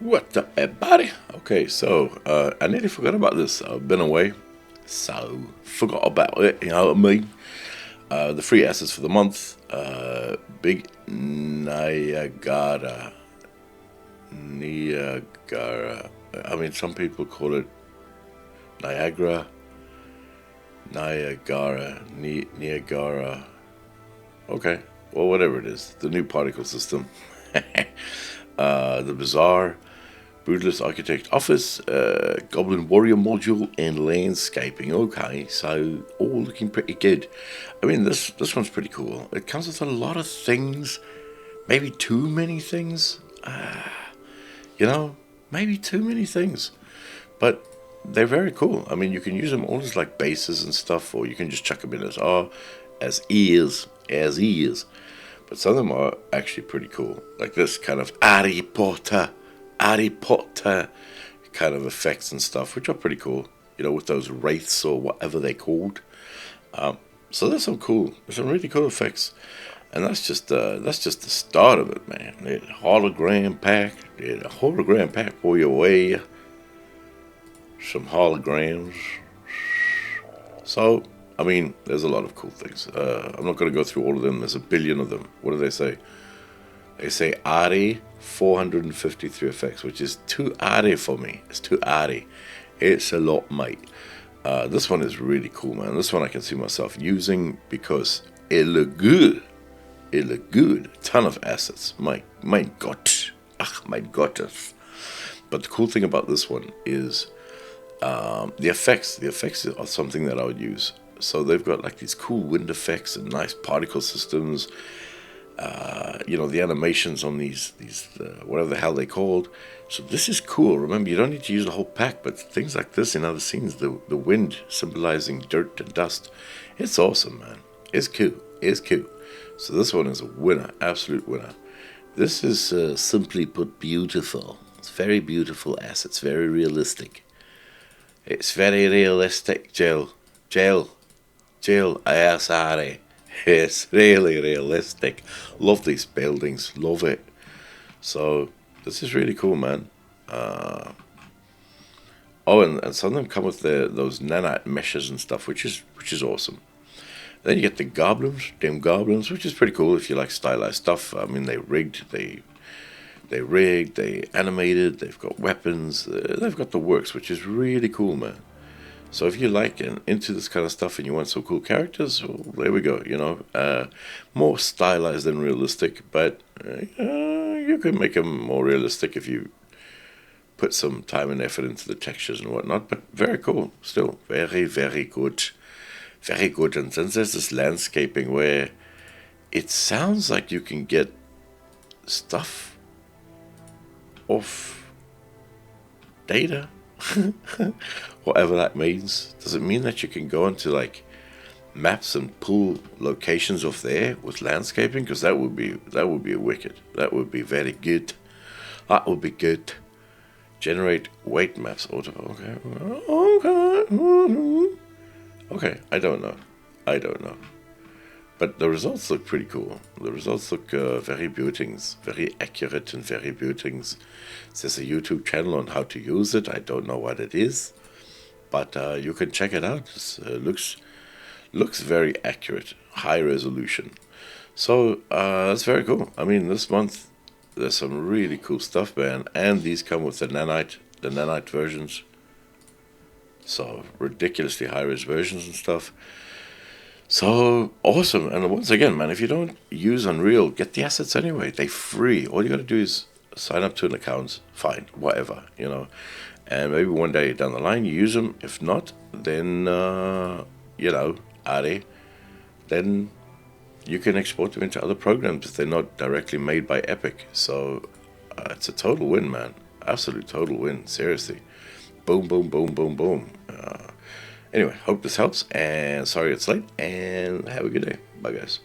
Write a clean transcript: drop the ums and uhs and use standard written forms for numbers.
What up, everybody? Okay, so I nearly forgot about this. I've been away, so forgot about it. You know what I mean? The free assets for the month. Big Niagara. I mean, some people call it Niagara, Niagara. Okay, well, whatever it is, the new particle system. The bizarre Brutalist Architect Office, Goblin Warrior module, and landscaping. Okay, so all looking pretty good. I mean, this one's pretty cool. It comes with a lot of things, maybe too many things. You know, maybe too many things, but they're very cool. I mean, you can use them all as like bases and stuff, or you can just chuck them in as ears. But some of them are actually pretty cool, like this kind of Harry Potter kind of effects and stuff, which are pretty cool. You know, with those wraiths or whatever they're called. So there's some really cool effects, and that's just the start of it, man. There's a hologram pack for your way. Some holograms. So, I mean, there's a lot of cool things. I'm not going to go through all of them. There's a billion of them. What do they say? They say Ari 453 effects, which is too Ari for me. It's too Ari. It's a lot, mate. This one is really cool, man. This one I can see myself using because it look good. It look good. A ton of assets. My God. My Gottes. But the cool thing about this one is the effects. The effects are something that I would use. So they've got like these cool wind effects and nice particle systems. You know, the animations on these whatever the hell they called. So this is cool. Remember, you don't need to use the whole pack, but things like this in other scenes, the wind symbolizing dirt and dust, it's awesome, man. It's cool. It's cool. So this one is a winner, absolute winner. This is simply put beautiful. It's very beautiful assets, very realistic. It's very realistic, Jill. Sorry. It's really realistic. Love these buildings. Love it. So this is really cool, man. And some of them come with those nanite meshes and stuff, which is awesome. Then you get the goblins, damn goblins, which is pretty cool if you like stylized stuff. I mean, they rigged, they animated, they've got weapons, they've got the works, which is really cool, man. So if you like and into this kind of stuff and you want some cool characters, well, there we go. You know, more stylized than realistic, but you can make them more realistic if you put some time and effort into the textures and whatnot. But very cool, still very good, very good. And then there's this landscaping where it sounds like you can get stuff off data. Whatever that means. Does it mean that you can go into like maps and pull locations off there with landscaping? Because that would be a wicked. That would be very good. That would be good. Generate weight maps. Okay. Okay. I don't know. But the results look pretty cool. The results look very beautiful, very accurate and very beautiful. There's a YouTube channel on how to use it. I don't know what it is, but you can check it out. It looks very accurate, high resolution. So it's very cool. I mean, this month there's some really cool stuff, man. And these come with the nanite versions. So ridiculously high-res versions and stuff. So awesome. And once again, man, if you don't use Unreal, get the assets anyway. They're free. All you got to do is sign up to an account. Fine, whatever, you know. And maybe one day down the line you use them. If not, then, you know, then you can export them into other programs if they're not directly made by Epic. So it's a total win, man. Absolute total win. Seriously. Boom, boom, boom, boom, boom. Anyway, hope this helps, and sorry it's late, and have a good day. Bye, guys.